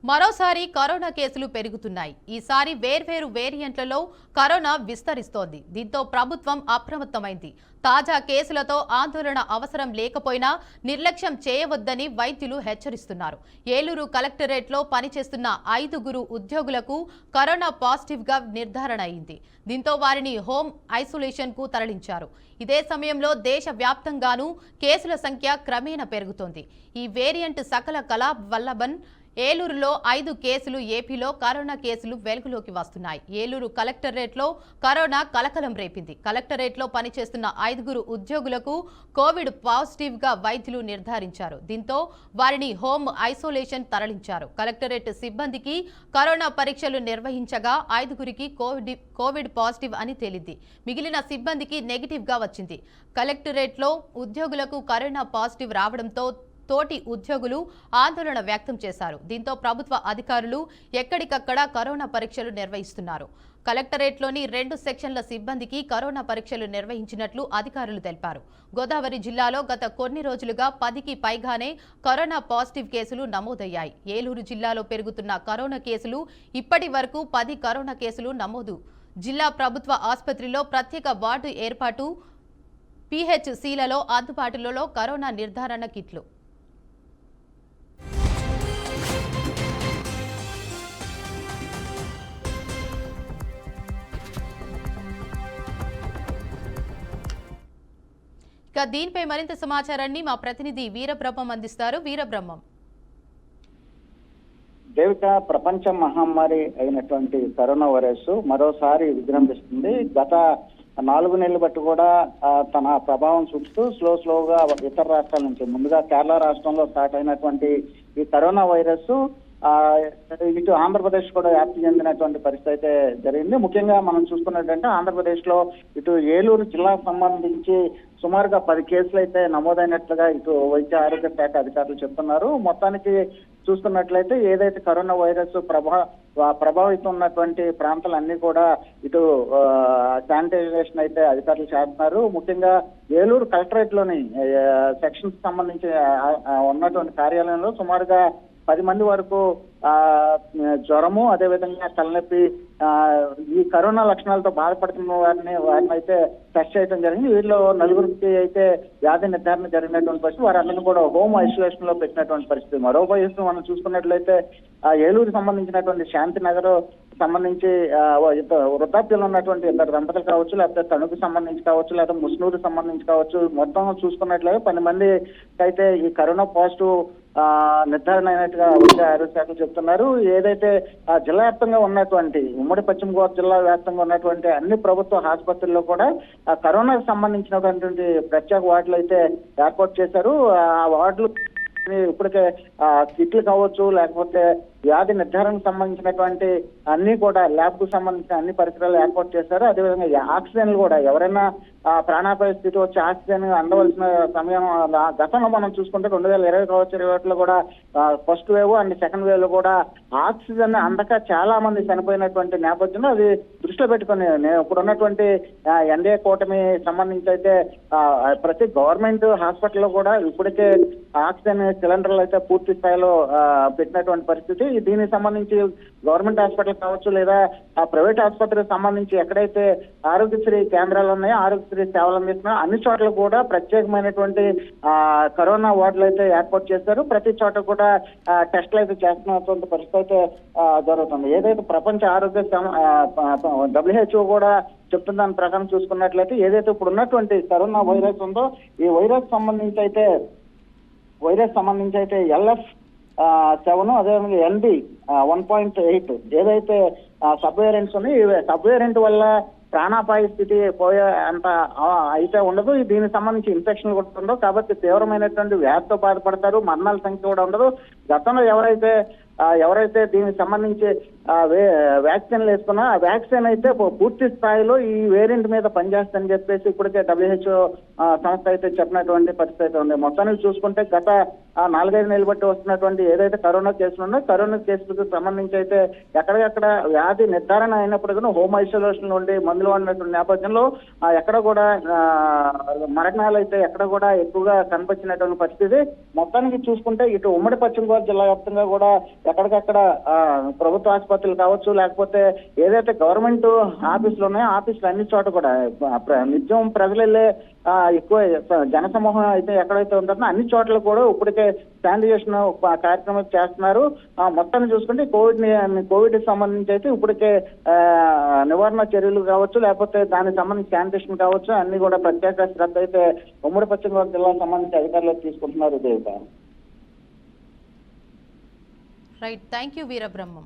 మరోసారి కరోనా కేసులు పెరుగుతున్నాయి. ఈసారి వేర్వేరు వేరియంట్లలో కరోనా విస్తరిస్తోంది. దీంతో ప్రభుత్వం అప్రమత్తమైంది. తాజా కేసులతో ఆందోళన అవసరం లేకపోయినా నిర్లక్ష్యం చేయవద్దని వైద్యులు హెచ్చరిస్తున్నారు. ఏలూరు కలెక్టరేట్లో పనిచేస్తున్న 5 ఉద్యోగులకు కరోనా పాజిటివ్గా నిర్ధారణ అయింది. దీంతో వారిని హోమ్ ఐసోలేషన్కు తరలించారు. ఇదే సమయంలో దేశవ్యాప్తంగానూ కేసుల సంఖ్య క్రమేణా పెరుగుతోంది. ఈ వేరియంట్ సకల కళా వల్లభన్ ఏలూరులో 5 కేసులు, ఏపీలో కరోనా కేసులు వెలుగులోకి వస్తున్నాయి. ఏలూరు కలెక్టరేట్లో కరోనా కలకలం రేపింది. కలెక్టరేట్లో పనిచేస్తున్న 5 ఉద్యోగులకు కోవిడ్ పాజిటివ్గా వైద్యులు నిర్ధారించారు. దీంతో వారిని హోమ్ ఐసోలేషన్ తరలించారు. కలెక్టరేట్ సిబ్బందికి కరోనా పరీక్షలు నిర్వహించగా 5గురికి కోవిడ్ పాజిటివ్ అని తేలింది. మిగిలిన సిబ్బందికి నెగిటివ్గా వచ్చింది. కలెక్టరేట్లో ఉద్యోగులకు కరోనా పాజిటివ్ రావడంతో తోటి ఉద్యోగులు ఆందోళన వ్యక్తం చేశారు. దీంతో ప్రభుత్వ అధికారులు ఎక్కడికక్కడ కరోనా పరీక్షలు నిర్వహిస్తున్నారు. కలెక్టరేట్లోని 2 సెక్షన్ల సిబ్బందికి కరోనా పరీక్షలు నిర్వహించినట్లు అధికారులు తెలిపారు. గోదావరి జిల్లాలో గత కొన్ని రోజులుగా 10కి పైగానే కరోనా పాజిటివ్ కేసులు నమోదయ్యాయి. ఏలూరు జిల్లాలో పెరుగుతున్న కరోనా కేసులు ఇప్పటి వరకు 10 కరోనా కేసులు నమోదు. జిల్లా ప్రభుత్వ ఆసుపత్రిలో ప్రత్యేక వార్డు ఏర్పాటు, PHCలలో అందుబాటులో కరోనా నిర్ధారణ కిట్లు. ఇక దీనిపై మరింత సమాచారాన్ని మా ప్రతినిధి వీరబ్రహ్మం అందిస్తారు. వీరబ్రహ్మం. దేవిక, ప్రపంచ మహమ్మారి అయినటువంటి కరోనా వైరస్ మరోసారి విజృంభిస్తుంది. గత 4 నెలలు బట్టి కూడా తన ప్రభావం చూపుతూ స్లోగా ఇతర రాష్ట్రాల నుంచి, ముందుగా కేరళ రాష్ట్రంలో స్టార్ట్ అయినటువంటి ఈ కరోనా వైరస్ ఇటు ఆంధ్రప్రదేశ్ కూడా వ్యాప్తి చెందినటువంటి పరిస్థితి అయితే జరిగింది. ముఖ్యంగా మనం చూసుకున్నట్టంటే ఆంధ్రప్రదేశ్ లో ఇటు ఏలూరు జిల్లాకు సంబంధించి సుమారుగా 10 కేసులు అయితే నమోదైనట్లుగా ఇటు వైద్య ఆరోగ్య శాఖ అధికారులు చెప్తున్నారు. మొత్తానికి చూసుకున్నట్లయితే ఏదైతే కరోనా వైరస్ ప్రభావితం ఉన్నటువంటి ప్రాంతాలన్నీ కూడా ఇటు శానిటైజేషన్ అయితే అధికారులు చేస్తున్నారు. ముఖ్యంగా ఏలూరు కలెక్టరేట్ లోని సెక్షన్స్ సంబంధించి ఉన్నటువంటి కార్యాలయంలో సుమారుగా 10 మంది వరకు జ్వరము, అదేవిధంగా తలనొప్పి, ఈ కరోనా లక్షణాలతో బాధపడుతున్న వారిని అయితే టెస్ట్ చేయడం జరిగింది. వీరిలో 4గురికి అయితే వ్యాధి నిర్ధారణ జరిగినటువంటి పరిస్థితి. వారందరినీ కూడా హోమ్ ఐసోలేషన్ లో పెట్టినటువంటి పరిస్థితి. మరోవైపు మనం చూసుకున్నట్లయితే ఏలూరు సంబంధించినటువంటి శాంతినగర్ సంబంధించి వృద్ధాప్యంలో ఉన్నటువంటి 2 దంపతులు కావచ్చు, లేకపోతే తణుకు సంబంధించి కావచ్చు, లేకపోతే ముస్నూరు సంబంధించి కావచ్చు, మొత్తం చూసుకున్నట్లయితే 10 మంది అయితే ఈ కరోనా పాజిటివ్ నిర్ధారణ అయినట్టుగా వైద్య ఆరోగ్య శాఖలు చెప్తున్నారు. ఏదైతే జిల్లా వ్యాప్తంగా ఉన్నటువంటి ఉమ్మడి పశ్చిమ గోదావరి జిల్లా వ్యాప్తంగా ఉన్నటువంటి అన్ని ప్రభుత్వ ఆసుపత్రుల్లో కూడా కరోనాకు సంబంధించినటువంటి ప్రత్యేక వార్డులు అయితే ఏర్పాటు చేశారు. ఆ వార్డులు ఇప్పటికే కిట్లు కావచ్చు, లేకపోతే వ్యాధి నిర్ధారణకు సంబంధించినటువంటి అన్ని కూడా ల్యాబ్ కు సంబంధించిన అన్ని పరికరాలు ఏర్పాటు చేశారు. అదేవిధంగా ఆక్సిజన్లు కూడా ఎవరైనా ప్రాణాపాయ స్థితి వచ్చి ఆక్సిజన్ అందవలసిన సమయం గతంలో మనం చూసుకుంటే 2020 కావచ్చు, 2021లో కూడా first wave and second wave లో కూడా ఆక్సిజన్ అందక చాలా మంది చనిపోయినటువంటి నేపథ్యంలో అది దృష్టిలో పెట్టుకుని ఇప్పుడు ఉన్నటువంటి ఎన్డీఏ కూటమి సంబంధించి అయితే ప్రతి గవర్నమెంట్ హాస్పిటల్లో కూడా ఇప్పటికే ఆక్సిజన్ సిలిండర్లు అయితే పూర్తి స్థాయిలో పెట్టినటువంటి పరిస్థితి. దీనికి సంబంధించి గవర్నమెంట్ హాస్పిటల్ కావచ్చు, లేదా ప్రైవేట్ ఆసుపత్రికి సంబంధించి ఎక్కడైతే ఆరోగ్యశ్రీ కేంద్రాలు ఉన్నాయో, ఆరోగ్యశ్రీ సేవలు అందిస్తున్నాయో అన్ని చోట్ల కూడా ప్రత్యేకమైనటువంటి కరోనా వార్డులు అయితే ఏర్పాటు చేశారు. ప్రతి చోట కూడా టెస్టులు అయితే చేస్తున్నటువంటి పరిస్థితి అయితే జరుగుతుంది. ఏదైతే ప్రపంచ ఆరోగ్య WHO కూడా చెప్తున్న దాని ప్రకారం చూసుకున్నట్లయితే ఏదైతే ఇప్పుడు ఉన్నటువంటి కరోనా వైరస్ ఉందో, ఈ వైరస్ సంబంధించి అయితే LF7, అదేవిధంగా NB 1.8 ఏదైతే సబ్ వేరియంట్స్ ఉన్నాయి, ఈ సబ్ వేరియంట్ వల్ల ప్రాణాపాయ స్థితి పోయే అంత అయితే ఉండదు. దీనికి సంబంధించి ఇన్ఫెక్షన్ కూడా ఉండవు, కాబట్టి తీవ్రమైనటువంటి వ్యాధితో బాధపడతారు, మరణాల సంఖ్య కూడా ఉండదు. గతంలో ఎవరైతే దీనికి సంబంధించి వ్యాక్సిన్లు వేసుకున్నా ఆ వ్యాక్సిన్ అయితే పూర్తి స్థాయిలో ఈ వేరియంట్ మీద పనిచేస్తుందని చెప్పేసి ఇప్పటికే WHO సంస్థ అయితే చెప్పినటువంటి పరిస్థితి ఉంది. మొత్తానికి చూసుకుంటే గత 4-5 నెలలు బట్టి వస్తున్నటువంటి ఏదైతే కరోనా కేసులు ఉన్నాయో, కరోనా కేసులకు సంబంధించి అయితే ఎక్కడికక్కడ వ్యాధి నిర్ధారణ అయినప్పుడు హోమ్ ఐసోలేషన్ నుండి మందులు వాడినటువంటి నేపథ్యంలో ఎక్కడ కూడా మరణాలు అయితే ఎక్కడ కూడా ఎక్కువగా కనిపించినటువంటి పరిస్థితి. మొత్తానికి చూసుకుంటే ఇటు ఉమ్మడి పశ్చిమ గోదావరి జిల్లా వ్యాప్తంగా కూడా ఎక్కడికక్కడ ప్రభుత్వ ఆసుపత్రులు కావచ్చు, లేకపోతే ఏదైతే గవర్నమెంట్ ఆఫీసులు ఉన్నాయో ఆఫీసులు అన్ని చోట కూడా నిత్యం ప్రజలు వెళ్ళే ఎక్కువ జనసమూహం అయితే ఎక్కడైతే ఉంటుందో అన్ని చోట్ల కూడా ఇప్పటికే శానిటైజేషన్ కార్యక్రమం చేస్తున్నారు. మొత్తాన్ని చూసుకుంటే కోవిడ్ సంబంధించి అయితే ఇప్పటికే నివారణ చర్యలు కావచ్చు, లేకపోతే దానికి సంబంధించి శానిటేషన్ కావచ్చు, అన్ని కూడా ప్రత్యేక శ్రద్ధ అయితే ఉమ్మడి పశ్చిమ గోదావరి జిల్లాకు సంబంధించి అధికారులు తీసుకుంటున్నారు. Devika. Right, thank you Veerabrahmam.